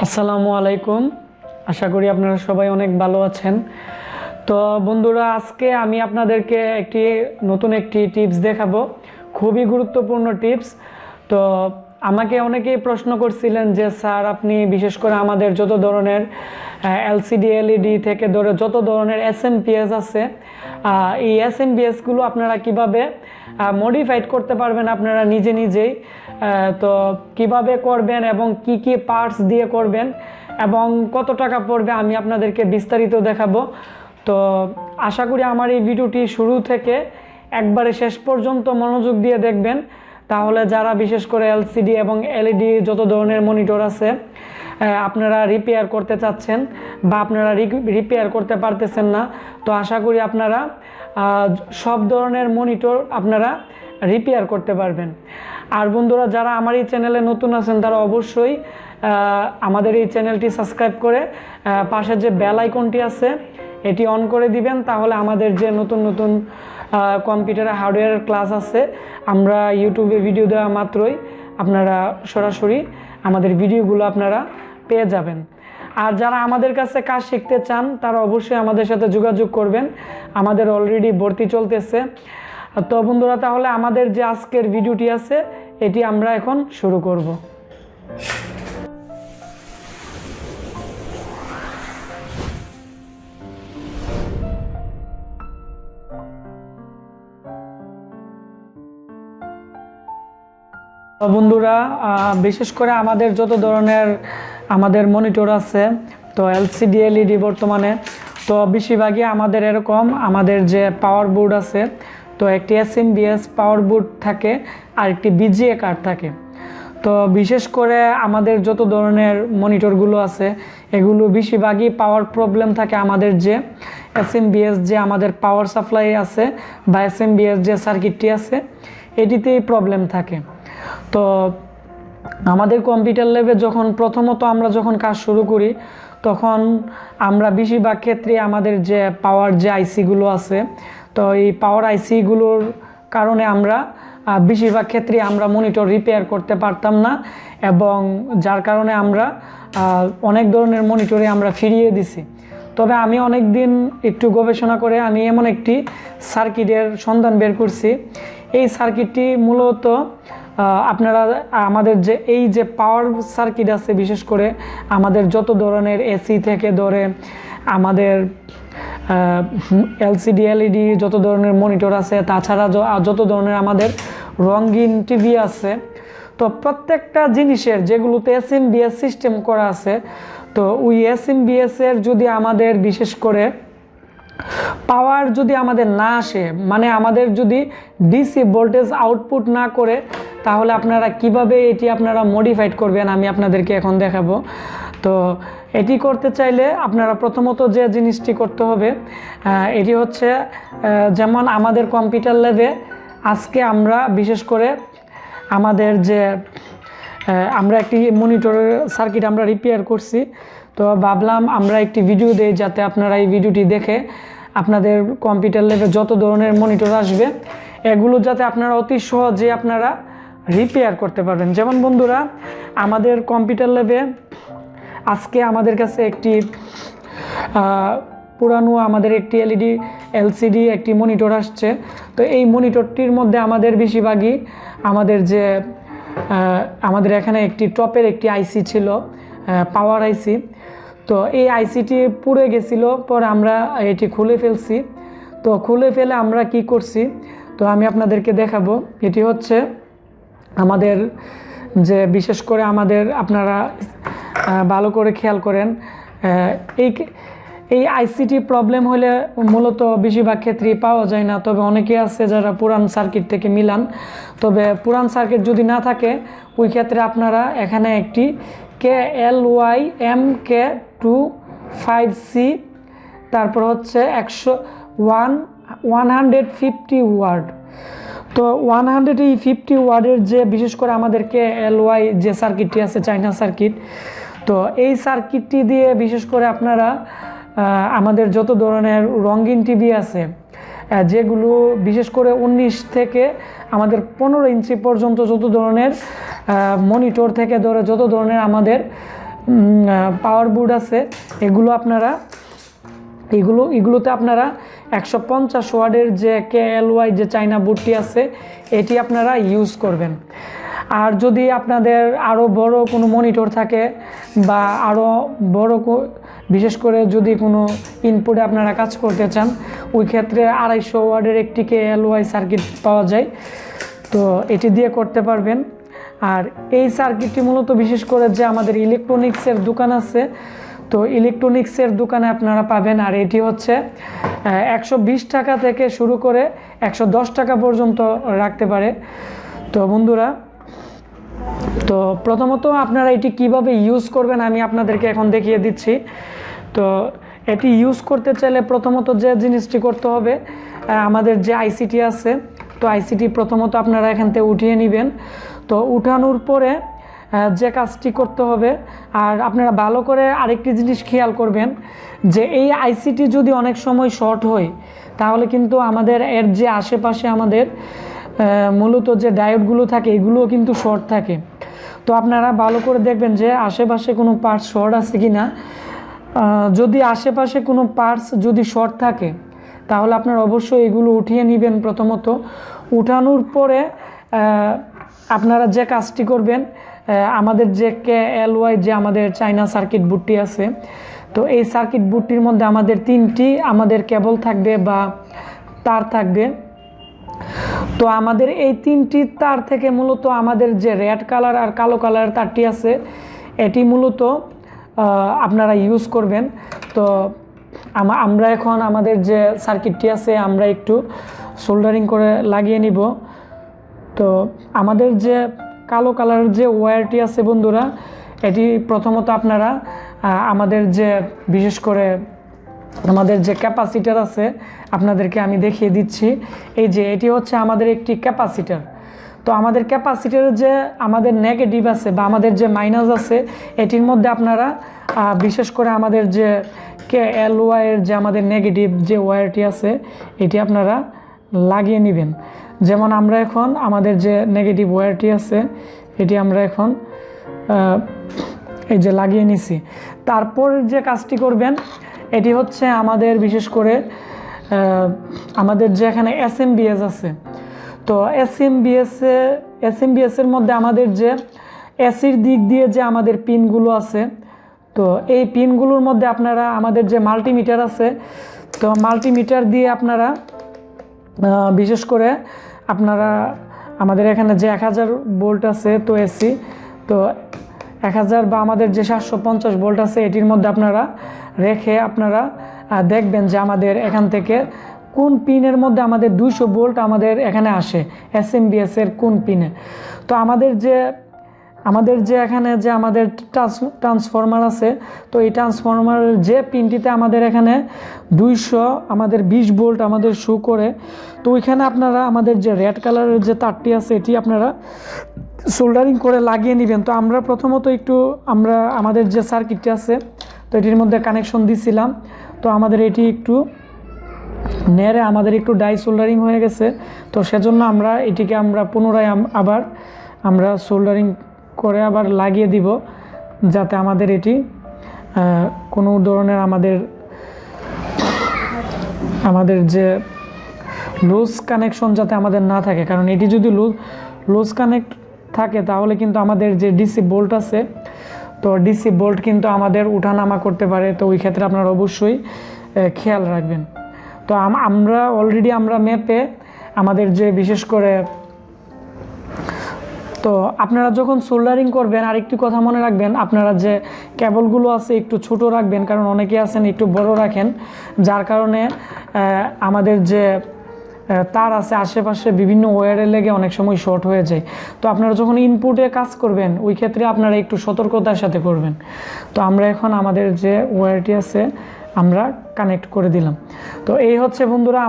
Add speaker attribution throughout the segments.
Speaker 1: আসসালামু আলাইকুম। আশা করি আপনারা সবাই অনেক ভালো আছেন। তো বন্ধুরা, আজকে আমি আপনাদেরকে নতুন একটি টিপস দেখাবো, খুবই গুরুত্বপূর্ণ টিপস। তো আমাকে অনেকেই প্রশ্ন করছিলেন যে স্যার, আপনি বিশেষ করে আমাদের যত ধরনের এলসিডি এলইডি থেকে ধরে যত ধরনের এসএমপিএস আছে, এই এসএমপিএসগুলো আপনারা কিভাবে মডিফাইড করতে পারবেন আপনারা নিজেই। তো কিভাবে করবেন এবং কি কি পার্টস দিয়ে করবেন এবং কত টাকা পড়বে আমি আপনাদেরকে বিস্তারিত দেখাবো। তো আশা করি আমার এই ভিডিওটি শুরু থেকে একবারে শেষ পর্যন্ত মনোযোগ দিয়ে দেখবেন। তাহলে যারা বিশেষ করে এলসিডি এবং এলইডি যত ধরনের মনিটর আছে আপনারা রিপেয়ার করতে চাচ্ছেন বা আপনারা রিপেয়ার করতে পারতেছেন না, তো আশা করি আপনারা সব ধরনের মনিটর আপনারা রিপেয়ার করতে পারবেন। আর বন্ধুরা, যারা আমার এই চ্যানেলে নতুন আছেন তারা অবশ্যই আমাদের এই চ্যানেলটি সাবস্ক্রাইব করে পাশে যে বেল আইকনটি আছে এটি অন করে দিবেন। তাহলে আমাদের যে নতুন কম্পিউটার হার্ডওয়্যারের ক্লাস আছে, আমরা ইউটিউবে ভিডিও দেওয়া মাত্রই আপনারা সরাসরি আমাদের ভিডিওগুলো আপনারা পেয়ে যাবেন। আর যারা আমাদের কাছে কাজ শিখতে চান তারা অবশ্যই আমাদের সাথে যোগাযোগ করবেন, আমাদের অলরেডি ভর্তি চলতেছে। তো বন্ধুরা, তাহলে আমাদের যে আজকের ভিডিওটি আছে এটি আমরা এখন শুরু করব। বন্ধুরা, বিশেষ করে আমাদের মনিটর আছে, তো এলসিডি এলইডি বর্তমানে তো বেশিরভাগই আমাদের এরকম আমাদের যে পাওয়ার বোর্ড আছে, তো একটি এসএমবিএস পাওয়ার বোর্ড থাকে আর একটি বিজিএ কার্ড থাকে। তো বিশেষ করে আমাদের যত ধরনের মনিটরগুলো আছে এগুলো বেশিরভাগই পাওয়ার প্রবলেম থাকে। আমাদের যে এসএমবিএস যে আমাদের পাওয়ার সাপ্লাই আছে বা এসএমবিএস যে সার্কিটটি আছে এটিতেই প্রবলেম থাকে। তো আমাদের কম্পিউটার ল্যাবে প্রথমত আমরা যখন কাজ শুরু করি তখন আমরা বেশিরভাগ ক্ষেত্রে আমাদের যে পাওয়ার যে আইসিগুলো আছে, তো এই পাওয়ার আইসিগুলোর কারণে আমরা বেশিরভাগ ক্ষেত্রে আমরা মনিটর রিপেয়ার করতে পারতাম না, এবং যার কারণে আমরা অনেক ধরনের মনিটরে আমরা ফিরিয়ে দিছি। তবে আমি অনেক দিন একটু গবেষণা করে আমি এমন একটি সার্কিটের সন্ধান বের করছি। এই সার্কিটটি মূলত আপনারা আমাদের যে পাওয়ার সার্কিট আছে, বিশেষ করে আমাদের যত ধরনের এসি থেকে ধরে আমাদের এলসিডি এলইডি যত ধরনের মনিটর আছে, তাছাড়া যত ধরনের আমাদের রঙিন টিভি আছে, তো প্রত্যেকটা জিনিসের যেগুলোতে এসএমবিএস সিস্টেম করা আছে, তো ওই এসএমবিএসের যদি আমাদের বিশেষ করে পাওয়ার যদি আমাদের না আসে, মানে আমাদের যদি ডিসি ভোল্টেজ আউটপুট না করে, তাহলে আপনারা কিভাবে এটি আপনারা মডিফাইড করবেন আমি আপনাদেরকে এখন দেখাবো। তো এটি করতে চাইলে আপনারা প্রথমত যে জিনিসটি করতে হবে এটি হচ্ছে, যেমন আমাদের কম্পিউটার ল্যাবে আজকে আমরা বিশেষ করে আমাদের আমরা একটি মনিটরের সার্কিট আমরা রিপেয়ার করছি। তো ভাবলাম আমরা একটি ভিডিও দেই যাতে আপনারা এই ভিডিওটি দেখে আপনাদের কম্পিউটার ল্যাবে যত ধরনের মনিটর আসবে এগুলো যাতে আপনারা অতি সহজে আপনারা রিপেয়ার করতে পারবেন। যেমন বন্ধুরা, আমাদের কম্পিউটার ল্যাবে আজকে আমাদের কাছে একটি পুরানো আমাদের একটি এলসিডি একটি মনিটর আসছে। তো এই মনিটরটির মধ্যে আমাদের বেশিরভাগই আমাদের এখানে একটি টপের একটি আইসি ছিল, পাওয়ার আইসি। তো এই আইসিটি পুড়ে গেছিলো, পরে আমরা এটি খুলে ফেলছি। তো খুলে ফেলে আমরা কি করছি, তো আমি আপনাদেরকে দেখাবো। এটি হচ্ছে আমাদের বিশেষ করে আপনারা ভালো করে খেয়াল করেন, এই আইসিটি প্রবলেম হলে মূলত বেশিরভাগ ক্ষেত্রেই পাওয়া যায় না। তবে অনেকে আছে যারা পুরান সার্কিট থেকে মিলান। তবে পুরান সার্কিট যদি না থাকে ওই ক্ষেত্রে আপনারা এখানে একটি KLYMK25C, তারপর হচ্ছে 150 ওয়াট। তো 150 ওয়াটের যে বিশেষ করে আমাদের KLY যে সার্কিটটি আছে, চাইনা সার্কিট, তো এই সার্কিটটি দিয়ে বিশেষ করে আপনারা আমাদের যত ধরনের রঙিন টিভি আছে যেগুলো বিশেষ করে 19 থেকে আমাদের 15 ইঞ্চি পর্যন্ত যত ধরনের মনিটর থেকে ধরে যত ধরনের আমাদের পাওয়ার বোর্ড আছে, এগুলোতে আপনারা 150 ওয়াটের যে KLY যে চাইনা বোর্ডটি আছে এটি আপনারা ইউজ করবেন। আর যদি আপনাদের আরও বড় কোনো মনিটর থাকে বা আরও বড় বিশেষ করে যদি কোনো ইনপুটে আপনারা কাজ করতে চান, ওই ক্ষেত্রে 250 ওয়াটের একটি KLY সার্কিট পাওয়া যায়, তো এটি দিয়ে করতে পারবেন। আর এই সার্কিটটি মূলত বিশেষ করে যে আমাদের ইলেকট্রনিক্সের দোকান আছে, তো ইলেকট্রনিক্সের দোকানে আপনারা পাবেন। আর এটি হচ্ছে 120 টাকা থেকে শুরু করে 110 টাকা পর্যন্ত রাখতে পারে। তো বন্ধুরা, তো প্রথমত আপনারা এটি কিভাবে ইউজ করবেন আমি আপনাদেরকে এখন দেখিয়ে দিচ্ছি। তো এটি ইউজ করতে চাইলে প্রথমত যে জিনিসটি করতে হবে, আমাদের যে আইসিটি আছে, তো আইসিটি প্রথমত আপনারা এখান থেকে উঠিয়ে নেবেন। তো উঠানোর পরে যে কাজটি করতে হবে, আর আপনারা ভালো করে আরেকটি জিনিস খেয়াল করবেন যে এই আইসিটি যদি অনেক সময় শর্ট হয় তাহলে কিন্তু আমাদের এর যে আশেপাশে আমাদের মূলত যে ডায়োডগুলো থাকে এগুলোও কিন্তু শর্ট থাকে। তো আপনারা ভালো করে দেখবেন যে আশেপাশে কোনো পার্টস শর্ট আছে কি না। যদি আশেপাশে কোনো পার্টস যদি শর্ট থাকে তাহলে আপনারা অবশ্যই এগুলো উঠিয়ে নেবেন। প্রথমত উঠানোর পরে আপনারা যে কাজটি করবেন, আমাদের যে KLY যে আমাদের চাইনা সার্কিট বোর্ডটি আছে, তো এই সার্কিট বোর্ডটির মধ্যে আমাদের 3টি আমাদের কেবল থাকবে বা তার থাকবে। তো আমাদের এই 3টি তার থেকে মূলত আমাদের যে রেড কালার আর কালো কালারের তারটি আছে এটি মূলত আপনারা ইউজ করবেন। তো আমরা এখন আমাদের যে সার্কিটটি আছে আমরা একটু সোল্ডারিং করে লাগিয়ে নিব। তো আমাদের যে কালো কালারের যে ওয়্যারটি আছে বন্ধুরা, এটি প্রথমত আপনারা আমাদের যে বিশেষ করে আমাদের যে ক্যাপাসিটার আছে আপনাদেরকে আমি দেখিয়ে দিচ্ছি। এই যে এটি হচ্ছে আমাদের একটি ক্যাপাসিটার। তো আমাদের ক্যাপাসিটারের যে আমাদের নেগেটিভ আছে বা আমাদের যে মাইনাস আছে এটির মধ্যে আপনারা বিশেষ করে আমাদের যে KLY এর যে আমাদের নেগেটিভ যে ওয়্যারটি আছে এটি আপনারা লাগিয়ে নেবেন। যেমন আমরা এখন আমাদের যে নেগেটিভ ওয়্যারটি আছে এটি আমরা এখন এই যে লাগিয়ে নিছি। তারপর যে কাজটি করবেন এটি হচ্ছে আমাদের বিশেষ করে আমাদের যে এখানে SMBS আছে, তো SMBS এর মধ্যে আমাদের যে এসির দিক দিয়ে যে আমাদের পিনগুলো আছে, তো এই পিনগুলোর মধ্যে আপনারা আমাদের যে মাল্টিমিটার আছে, তো মাল্টিমিটার দিয়ে আপনারা বিশেষ করে আপনারা আমাদের এখানে যে 1000 ভোল্ট আছে তো এসি, তো 1000 বা আমাদের যে 750 ভোল্ট আছে এটির মধ্যে আপনারা রেখে আপনারা দেখবেন যে আমাদের এখান থেকে কোন পিনের মধ্যে আমাদের 200 ভোল্ট আমাদের এখানে আসে SMBS এর কোন পিনে। তো আমাদের যে এখানে যে আমাদের ট্রান্সফরমার আছে, তো এই ট্রান্সফরমারের যে পিনটিতে আমাদের এখানে 200 আমাদের 20 ভোল্ট আমাদের শো করে, তো ওইখানে আপনারা আমাদের যে রেড কালারের যে তারটি আছে এটি আপনারা সোল্ডারিং করে লাগিয়ে নেবেন। তো আমরা প্রথমত আমরা আমাদের যে সার্কিটটি আছে তো এটির মধ্যে কানেকশন দিছিলাম, তো আমাদের এটি একটু নেড়ে আমাদের একটু ডাই সোল্ডারিং হয়ে গেছে। তো সেজন্য আমরা এটিকে পুনরায় আবার আমরা সোল্ডারিং করে আবার লাগিয়ে দিব, যাতে আমাদের এটি কোনো ধরনের আমাদের যে লুজ কানেকশন যাতে আমাদের না থাকে, কারণ এটি যদি লুজ কানেক্ট থাকে তাহলে কিন্তু আমাদের যে ডিসি বোল্ট আছে, তো ডিসি বোল্ট কিন্তু আমাদের উঠানামা করতে পারে। তো ওই ক্ষেত্রে আপনারা অবশ্যই খেয়াল রাখবেন। তো অলরেডি আমরা ম্যাপে আমাদের যে বিশেষ করে, তো আপনারা যখন সোল্ডারিং করবেন আরেকটি কথা মনে রাখবেন, আপনারা যে কেবলগুলো আছে একটু ছোট রাখবেন, কারণ অনেকে আছেন একটু বড় রাখেন, যার কারণে আমাদের যে তার আছে আশেপাশে বিভিন্ন ওয়্যারে লেগে অনেক সময় শর্ট হয়ে যায়। তো আপনারা যখন ইনপুটে কাজ করবেন ওই ক্ষেত্রে আপনারা একটু সতর্কতার সাথে করবেন। তো আমরা এখন আমাদের যে ওয়্যারটি আছে আমরা কানেক্ট করে দিলাম। তো এই হচ্ছে বন্ধুরা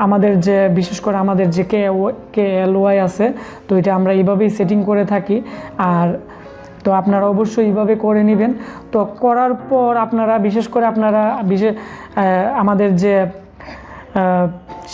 Speaker 1: আমাদের যে বিশেষ করে আমাদের যে KLY আছে, তো এটা আমরা এইভাবেই সেটিং করে থাকি। আর তো আপনারা অবশ্যই এইভাবে করে নেবেন। তো করার পর আপনারা বিশেষ করে আমাদের যে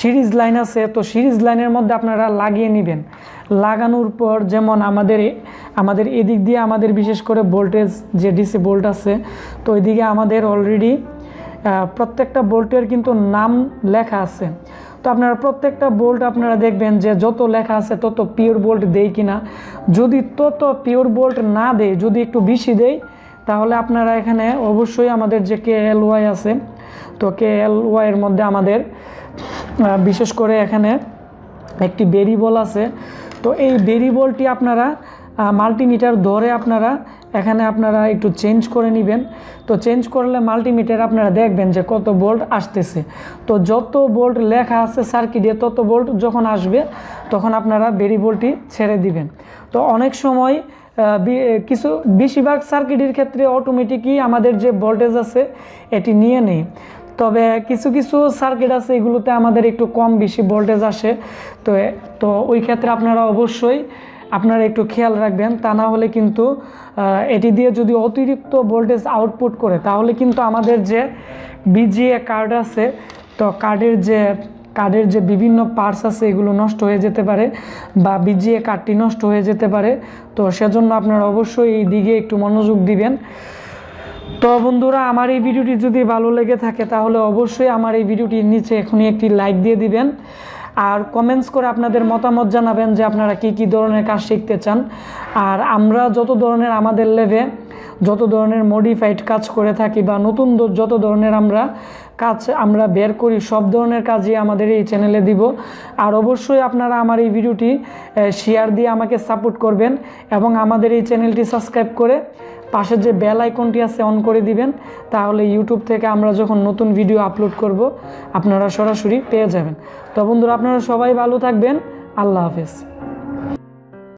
Speaker 1: সিরিজ লাইন আছে, তো সিরিজ লাইনের মধ্যে আপনারা লাগিয়ে নেবেন। লাগানোর পর যেমন আমাদের এদিক দিয়ে আমাদের বিশেষ করে ভোল্টেজ যে ডিসি ভোল্ট আছে, তো ওইদিকে আমাদের অলরেডি প্রত্যেকটা বোল্টের কিন্তু নাম লেখা আছে। তো আপনারা প্রত্যেকটা বোল্ট আপনারা দেখবেন যে যত লেখা আছে তত পিওর বোল্ট দেয় কিনা। যদি তত পিওর বোল্ট না দেয়, যদি একটু বেশি দেয়, তাহলে আপনারা এখানে অবশ্যই আমাদের যে KLY আছে, তো KLY এর মধ্যে আমাদের বিশেষ করে এখানে একটি ভেরিয়েবল আছে। তো এই ভেরিয়েবলটি আপনারা মাল্টিমিটার ধরে আপনারা এখানে আপনারা একটু চেঞ্জ করে নেবেন। তো চেঞ্জ করলে মাল্টিমিটার আপনারা দেখবেন যে কত ভোল্ট আসতেছে। তো যত ভোল্ট লেখা আছে সার্কিটে তত ভোল্ট যখন আসবে তখন আপনারা ভেরিয়েবলটি ছেড়ে দিবেন। তো অনেক সময় কিছু বেশিরভাগ সার্কিটের ক্ষেত্রে অটোমেটিকই আমাদের যে ভোল্টেজ আছে এটি নিয়ে নেয়। তবে কিছু কিছু সার্কিট আছে এগুলোতে আমাদের একটু কম বেশি ভোল্টেজ আসে। তো ওই ক্ষেত্রে আপনারা অবশ্যই আপনারা একটু খেয়াল রাখবেন, তা না হলে কিন্তু এটি দিয়ে যদি অতিরিক্ত ভোল্টেজ আউটপুট করে তাহলে কিন্তু আমাদের যে BGA কার্ড আছে, তো কার্ডের যে বিভিন্ন পার্টস আছে এগুলো নষ্ট হয়ে যেতে পারে বা BGA কার্ডটি নষ্ট হয়ে যেতে পারে। তো সেজন্য আপনারা অবশ্যই এই দিকে একটু মনোযোগ দিবেন। তো বন্ধুরা, আমার এই ভিডিওটি যদি ভালো লেগে থাকে তাহলে অবশ্যই আমার এই ভিডিওটির নিচে এখনই একটি লাইক দিয়ে দিবেন আর কমেন্টস করে আপনাদের মতামত জানাবেন যে আপনারা কি ধরনের কাজ শিখতে চান। আর আমরা যত ধরনের আমাদের লেভে যত ধরনের মডিফাইড কাজ করে থাকি বা নতুন যত ধরনের কাজ আমরা বের করি, সব ধরনের কাজই আমাদের এই চ্যানেলে দিব। আর অবশ্যই আপনারা আমার এই ভিডিওটি শেয়ার দিয়ে আমাকে সাপোর্ট করবেন এবং আমাদের এই চ্যানেলটি সাবস্ক্রাইব করে পাশে যে বেল আইকনটি আছে অন করে দিবেন। তাহলে ইউটিউব থেকে আমরা যখন নতুন ভিডিও আপলোড করব আপনারা সরাসরি পেয়ে যাবেন। তো বন্ধুরা, আপনারা সবাই ভালো থাকবেন। আল্লাহ হাফেজ।